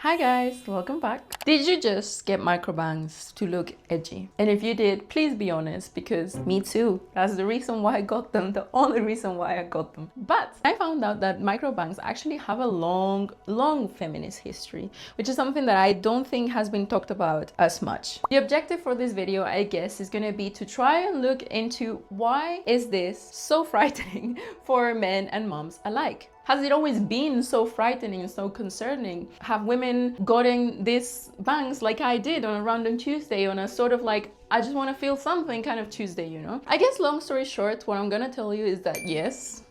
Hi guys, welcome back. Did you just get microbangs to look edgy? And if you did, please be honest, because me too. That's the reason why I got them, the only reason why I got them. But I found out that microbangs actually have a long feminist history, which is something that I don't think has been talked about as much. The objective for this video, I guess, is gonna be to try and look into why is this so frightening for men and moms alike? Has it always been so frightening and so concerning? Have women gotten these bangs like I did on a random Tuesday, on a sort of like, I just want to feel something kind of Tuesday, you know? I guess long story short, what I'm gonna tell you is that yes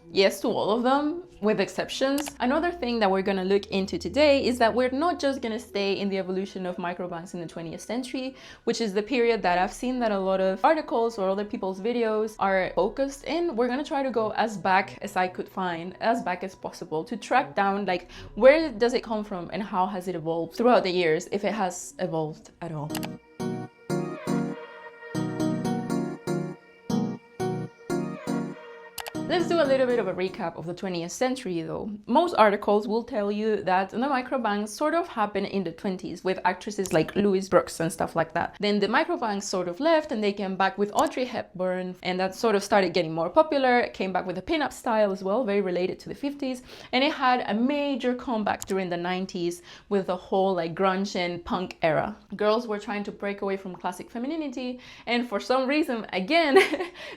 to all of them, with exceptions. Another thing that we're gonna look into today is that we're not just gonna stay in the evolution of microbangs in the 20th century, which is the period that I've seen that a lot of articles or other people's videos are focused in. We're gonna try to go as back as I could find, as back as possible, to track down like where does it come from and how has it evolved throughout the years, if it has evolved at all. Let's do a little bit of a recap of the 20th century though. Most articles will tell you that the microbangs sort of happened in the 20s with actresses like Louise Brooks and stuff like that. Then the microbangs sort of left and they came back with Audrey Hepburn, and that sort of started getting more popular. It came back with a pin-up style as well, very related to the 50s. And it had a major comeback during the 90s with the whole like grunge and punk era. Girls were trying to break away from classic femininity, and for some reason, again,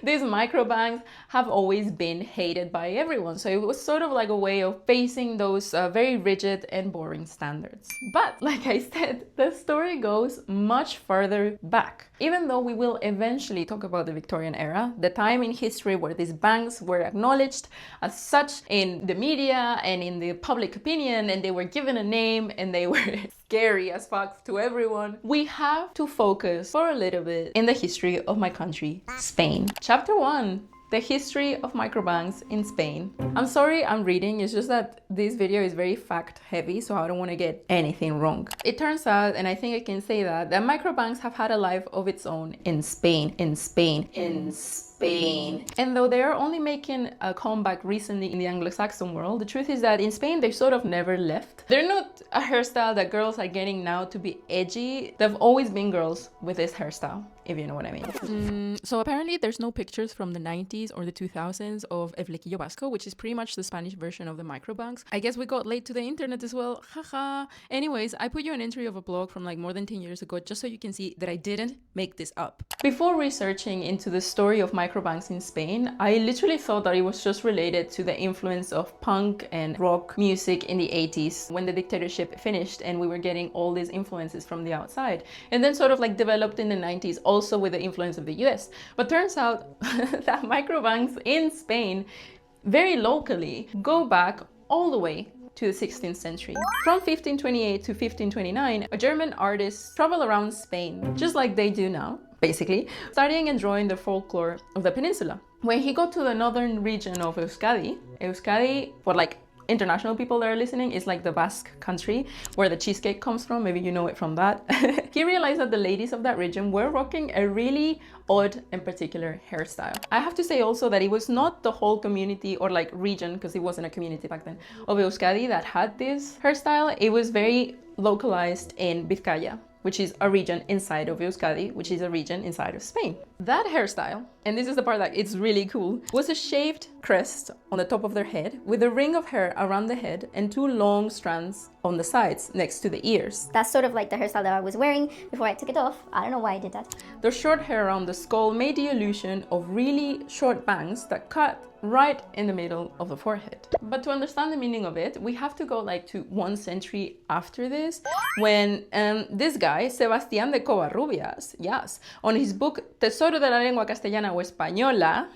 these microbangs have always been hated by everyone. So it was sort of like a way of facing those very rigid and boring standards. But like I said, the story goes much further back. Even though we will eventually talk about the Victorian era, the time in history where these bangs were acknowledged as such in the media and in the public opinion, and they were given a name and they were scary as fuck to everyone, we have to focus for a little bit in the history of my country, Spain. Chapter 1. The history of microbangs in Spain. I'm sorry I'm reading, it's just that this video is very fact heavy, so I don't want to get anything wrong. It turns out, and I think I can say that microbangs have had a life of its own in Spain. And though they are only making a comeback recently in the Anglo-Saxon world, the truth is that in Spain they sort of never left. They're not a hairstyle that girls are getting now to be edgy. They've always been girls with this hairstyle, if you know what I mean. So apparently there's no pictures from the 90s or the 2000s of El Flequillo Vasco, which is pretty much the Spanish version of the microbangs. I guess we got late to the internet as well, haha. Anyways, I put you an entry of a blog from like more than 10 years ago just so you can see that I didn't make this up. Before researching into the story of microbangs in Spain, I literally thought that it was just related to the influence of punk and rock music in the 80s when the dictatorship finished and we were getting all these influences from the outside, and then sort of like developed in the 90s also with the influence of the US. But turns out that microbangs in Spain, very locally, go back all the way to the 16th century. From 1528 to 1529, a German artist traveled around Spain, just like they do now, basically, studying and drawing the folklore of the peninsula. When he got to the northern region of Euskadi, for like international people that are listening, is like the Basque country where the cheesecake comes from, maybe you know it from that. He realized that the ladies of that region were rocking a really odd and particular hairstyle. I have to say also that it was not the whole community or like region, because it wasn't a community back then, of Euskadi that had this hairstyle. It was very localized in Vizcaya, which is a region inside of Euskadi, which is a region inside of Spain. That hairstyle, and this is the part that it's really cool, was a shaved crest on the top of their head with a ring of hair around the head and two long strands on the sides next to the ears. That's sort of like the hairstyle that I was wearing before I took it off. I don't know why I did that. The short hair around the skull made the illusion of really short bangs that cut right in the middle of the forehead. But to understand the meaning of it, we have to go like to 1 century after this, when this guy, Sebastián de Covarrubias, yes, on his book Tesoro de la Lengua Castellana o Española,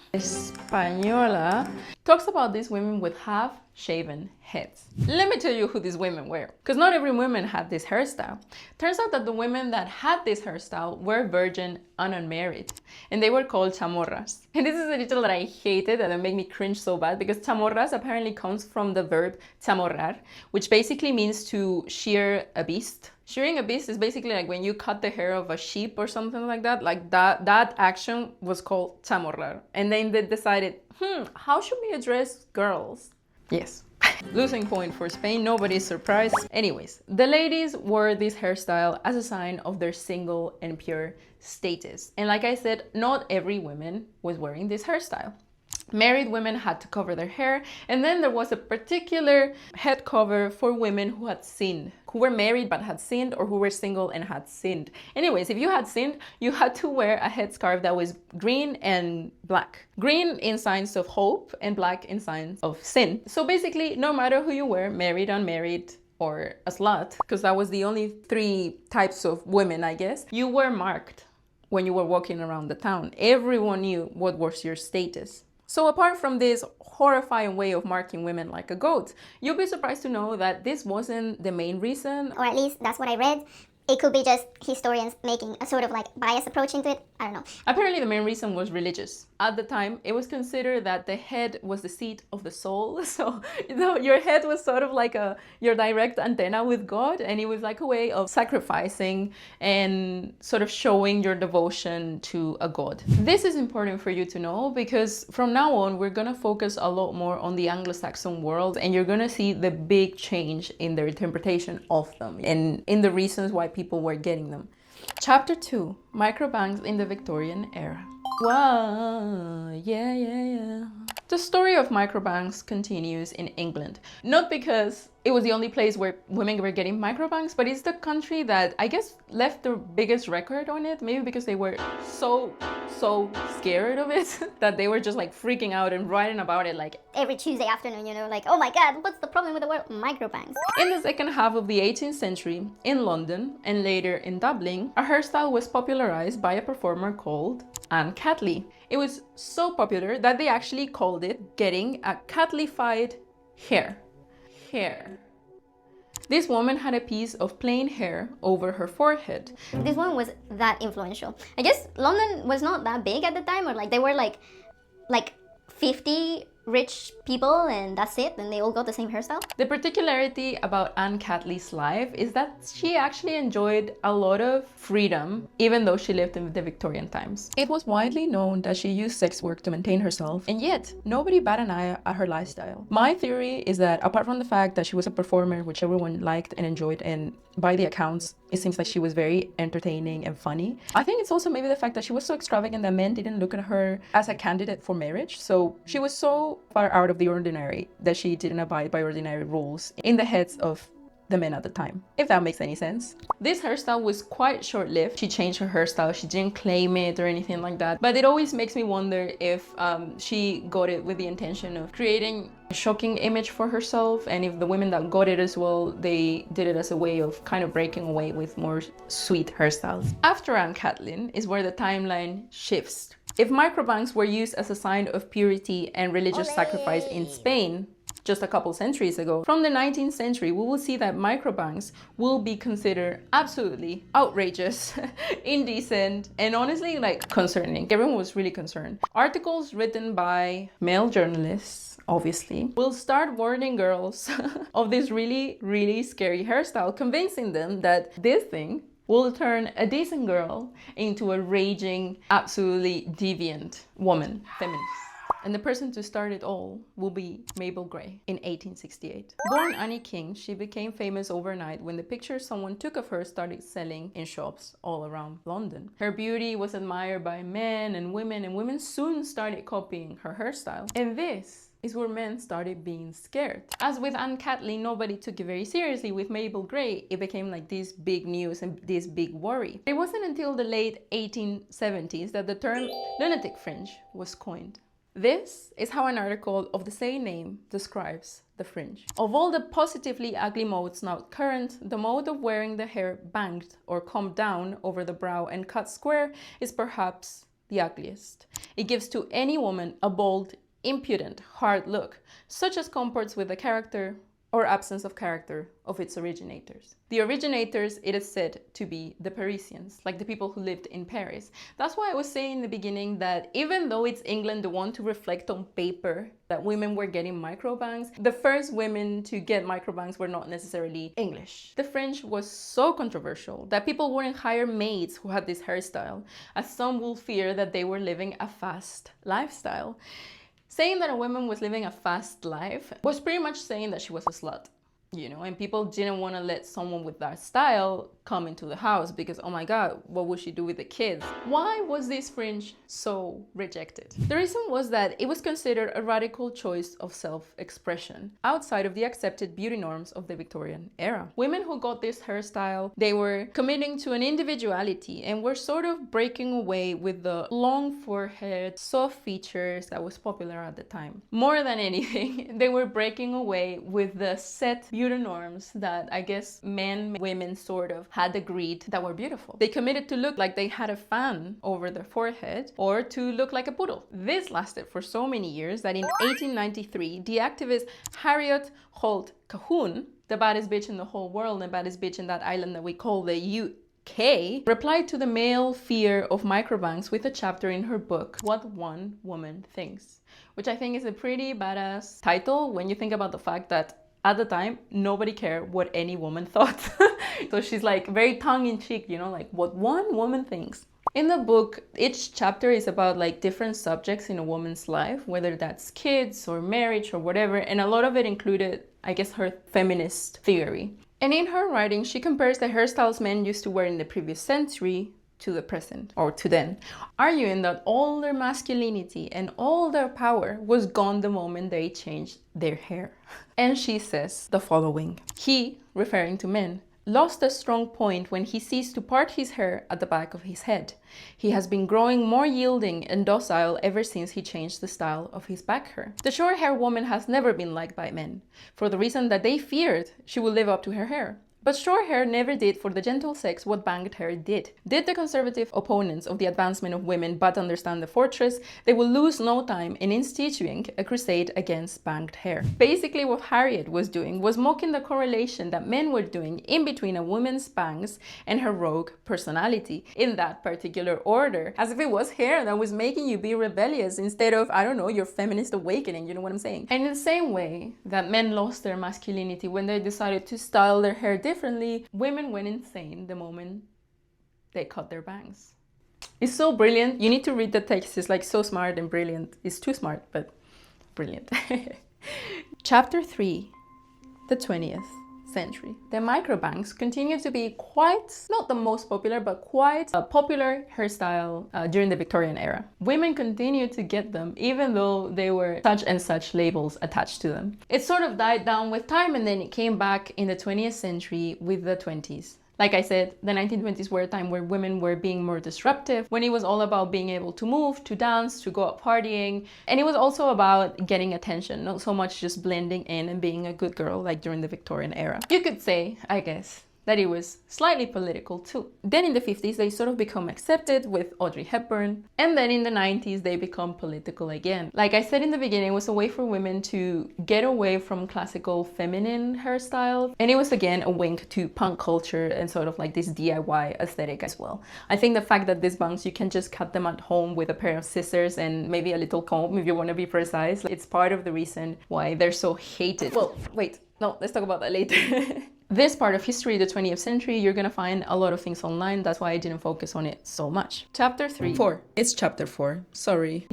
talks about these women with half-shaven heads. Let me tell you who these women were, because not every woman had this hairstyle. Turns out that the women that had this hairstyle were virgin and unmarried, and they were called chamorras. And this is a detail that I hated and it made me cringe so bad, because chamorras apparently comes from the verb chamorrar, which basically means to shear a beast. Shearing a beast is basically like when you cut the hair of a sheep or something like that. Like that action was called chamorrar. And then they decided, how should we address girls? Yes. Losing point for Spain, nobody's surprised. Anyways, the ladies wore this hairstyle as a sign of their single and pure status. And like I said, not every woman was wearing this hairstyle. Married women had to cover their hair, and then there was a particular head cover for women who had sinned, who were married but had sinned, or who were single and had sinned. Anyways, if you had sinned, you had to wear a headscarf that was green and black. Green in signs of hope and black in signs of sin. So basically, no matter who you were, married, unmarried, or a slut, because that was the only three types of women, I guess, you were marked when you were walking around the town. Everyone knew what was your status. So apart from this horrifying way of marking women like a goat, you'll be surprised to know that this wasn't the main reason. Or at least that's what I read. It could be just historians making a sort of like biased approach into it. I don't know. Apparently the main reason was religious. At the time, it was considered that the head was the seat of the soul. So, your head was sort of like your direct antenna with God, and it was like a way of sacrificing and sort of showing your devotion to a god. This is important for you to know because from now on, we're gonna focus a lot more on the Anglo-Saxon world, and you're gonna see the big change in their interpretation of them and in the reasons why people were getting them. Chapter 2, Microbangs in the Victorian Era. Wow, yeah. The story of microbangs continues in England. Not because it was the only place where women were getting microbangs, but it's the country that I guess left the biggest record on it. Maybe because they were so scared of it that they were just like freaking out and writing about it like Every Tuesday afternoon, like, oh my god, what's the problem with the word microbangs? In the second half of the 18th century, in London and later in Dublin, a hairstyle was popularized by a performer called Anne Catley. It was so popular that they actually called it getting a Catlified hair. This woman had a piece of plain hair over her forehead. This one was that influential. I guess London was not that big at the time, or like they were like 50 rich people and that's it, and they all got the same hairstyle. The particularity about Anne Catley's life is that she actually enjoyed a lot of freedom even though she lived in the Victorian times. It was widely known that she used sex work to maintain herself, and yet nobody bat an eye at her lifestyle. My theory is that apart from the fact that she was a performer which everyone liked and enjoyed, and by the accounts it seems like she was very entertaining and funny, I think it's also maybe the fact that she was so extravagant that men didn't look at her as a candidate for marriage. So she was so far out of the ordinary that she didn't abide by ordinary rules in the heads of the men at the time, if that makes any sense. This hairstyle was quite short-lived. She changed her hairstyle, she didn't claim it or anything like that, but it always makes me wonder if she got it with the intention of creating a shocking image for herself, and if the women that got it as well, they did it as a way of kind of breaking away with more sweet hairstyles. After Anne Catley is where the timeline shifts. If microbangs were used as a sign of purity and religious sacrifice in Spain just a couple centuries ago, from the 19th century, we will see that microbangs will be considered absolutely outrageous, indecent, and honestly, like, concerning. Everyone was really concerned. Articles written by male journalists, obviously, will start warning girls of this really scary hairstyle, convincing them that this thing will turn a decent girl into a raging, absolutely deviant woman, feminist. And the person to start it all will be Mabel Grey in 1868. Born Annie King, she became famous overnight when the pictures someone took of her started selling in shops all around London. Her beauty was admired by men and women soon started copying her hairstyle. And this is where men started being scared. As with Anne Catley, nobody took it very seriously. With Mabel Grey, it became like this big news and this big worry. It wasn't until the late 1870s that the term lunatic fringe was coined. This is how an article of the same name describes the fringe. Of all the positively ugly modes now current, the mode of wearing the hair banged or combed down over the brow and cut square is perhaps the ugliest. It gives to any woman a bold, impudent, hard look, such as comports with the character or absence of character of its originators. The originators, it is said to be the Parisians, like the people who lived in Paris. That's why I was saying in the beginning that even though it's England the one to reflect on paper that women were getting microbangs, the first women to get microbangs were not necessarily English. The fringe was so controversial that people wouldn't hire maids who had this hairstyle, as some will fear that they were living a fast lifestyle. Saying that a woman was living a fast life was pretty much saying that she was a slut. You know, and people didn't want to let someone with that style come into the house because, oh my God, what would she do with the kids? Why was this fringe so rejected? The reason was that it was considered a radical choice of self-expression outside of the accepted beauty norms of the Victorian era. Women who got this hairstyle, they were committing to an individuality and were sort of breaking away with the long forehead, soft features that was popular at the time. More than anything, they were breaking away with the set beauty norms that I guess men, women sort of had agreed that were beautiful. They committed to look like they had a fan over their forehead or to look like a poodle. This lasted for so many years that in 1893, the activist Haryot Holt Cahoon, the baddest bitch in the whole world and baddest bitch in that island that we call the UK, replied to the male fear of microbangs with a chapter in her book, What One Woman Thinks, which I think is a pretty badass title when you think about the fact that at the time, nobody cared what any woman thought. So she's like very tongue-in-cheek, you know, like what one woman thinks. In the book, each chapter is about like different subjects in a woman's life, whether that's kids or marriage or whatever. And a lot of it included, I guess, her feminist theory. And in her writing, she compares the hairstyles men used to wear in the previous century to the present, or to then, arguing that all their masculinity and all their power was gone the moment they changed their hair. And she says the following: he, referring to men, lost a strong point when he ceased to part his hair at the back of his head. He has been growing more yielding and docile ever since he changed the style of his back hair. The short-haired woman has never been liked by men, for the reason that they feared she would live up to her hair. But short hair never did for the gentle sex what banged hair did. Did the conservative opponents of the advancement of women but understand the fortress, they will lose no time in instituting a crusade against banged hair. Basically what Haryot was doing was mocking the correlation that men were doing in between a woman's bangs and her rogue personality in that particular order, as if it was hair that was making you be rebellious instead of, I don't know, your feminist awakening, you know what I'm saying? And in the same way that men lost their masculinity when they decided to style their hair differently, women went insane the moment they cut their bangs. It's so brilliant. You need to read the text. It's like so smart and brilliant. It's too smart, but brilliant. Chapter 3, the 20th century. The microbangs continue to be quite, not the most popular, but quite a popular hairstyle during the Victorian era. Women continued to get them even though they were such and such labels attached to them. It sort of died down with time and then it came back in the 20th century with the 20s. Like I said, the 1920s were a time where women were being more disruptive, when it was all about being able to move, to dance, to go out partying. And it was also about getting attention, not so much just blending in and being a good girl like during the Victorian era. You could say, I guess, that it was slightly political too. Then in the 50s, they sort of become accepted with Audrey Hepburn. And then in the 90s, they become political again. Like I said in the beginning, it was a way for women to get away from classical feminine hairstyle. And it was again a wink to punk culture and sort of like this DIY aesthetic as well. I think the fact that these bangs, you can just cut them at home with a pair of scissors and maybe a little comb if you want to be precise. It's part of the reason why they're so hated. Well, wait, no, let's talk about that later. This part of history, the 20th century, you're gonna find a lot of things online. That's why I didn't focus on it so much. Chapter 4. It's chapter 4. Sorry.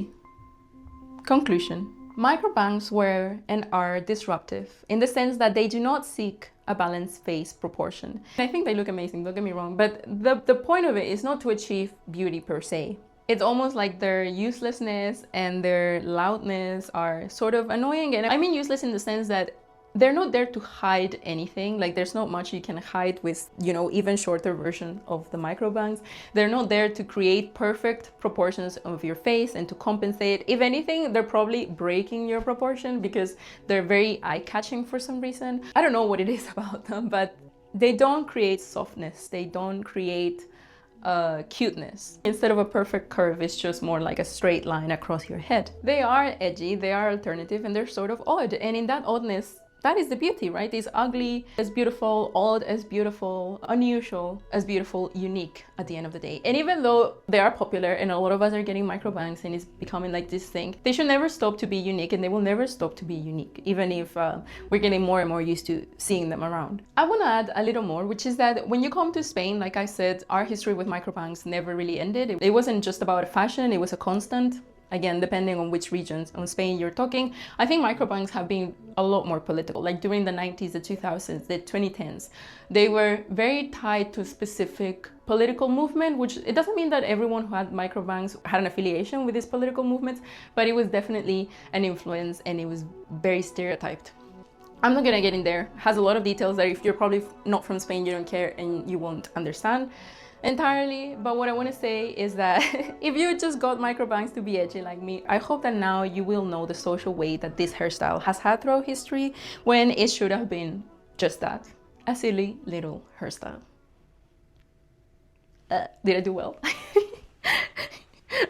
Conclusion. Microbangs were and are disruptive in the sense that they do not seek a balanced face proportion. I think they look amazing, don't get me wrong, but the point of it is not to achieve beauty per se. It's almost like their uselessness and their loudness are sort of annoying. And I mean useless in the sense that they're not there to hide anything. Like there's not much you can hide with, you know, even shorter version of the microbangs. They're not there to create perfect proportions of your face and to compensate. If anything, they're probably breaking your proportion because they're very eye-catching for some reason. I don't know what it is about them, but they don't create softness. They don't create cuteness. Instead of a perfect curve, it's just more like a straight line across your head. They are edgy, they are alternative, and they're sort of odd. And in that oddness, that is the beauty, right? It's ugly as beautiful, odd as beautiful, unusual as beautiful, unique at the end of the day. And even though they are popular and a lot of us are getting microbangs and it's becoming like this thing, they should never stop to be unique and they will never stop to be unique, even if we're getting more and more used to seeing them around. I want to add a little more, which is that when you come to Spain, like I said, our history with microbangs never really ended. It wasn't just about fashion, it was a constant. again, depending on which regions on Spain you're talking. I think microbangs have been a lot more political, like during the 90s, the 2000s, the 2010s. They were very tied to a specific political movement, which it doesn't mean that everyone who had microbangs had an affiliation with these political movements, but it was definitely an influence and it was very stereotyped. I'm not gonna get in there. It has a lot of details that if you're probably not from Spain, you don't care and you won't understand entirely. But what I want to say is that if you just got microbangs to be edgy like me, I hope that now you will know the social weight that this hairstyle has had throughout history, when it should have been just that, a silly little hairstyle. Did I do well?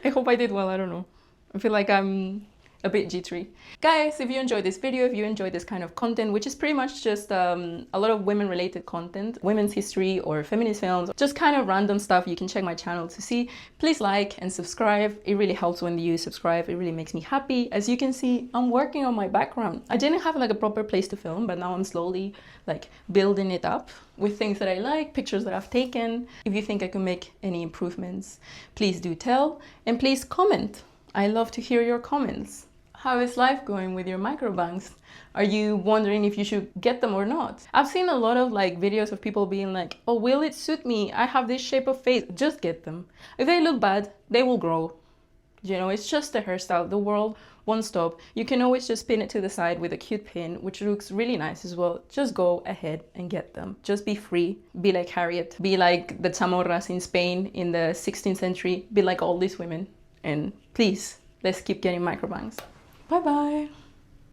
I hope I did well. I don't know. I feel like I'm a bit jittery. Guys, if you enjoyed this video, if you enjoyed this kind of content, which is pretty much just a lot of women related content, women's history or feminist films, just kind of random stuff, you can check my channel to see. Please like and subscribe. It really helps when you subscribe. It really makes me happy. As you can see, I'm working on my background. I didn't have like a proper place to film, but now I'm slowly like building it up with things that I like, pictures that I've taken. If you think I can make any improvements, please do tell, and please comment. I love to hear your comments. How is life going with your microbangs? Are you wondering if you should get them or not? I've seen a lot of like videos of people being like, oh, will it suit me? I have this shape of face. Just get them. If they look bad, they will grow. You know, it's just a hairstyle. The world won't stop. You can always just pin it to the side with a cute pin, which looks really nice as well. Just go ahead and get them. Just be free. Be like Haryot. Be like the chamorras in Spain in the 16th century. Be like all these women. And please, let's keep getting microbangs. Bye bye.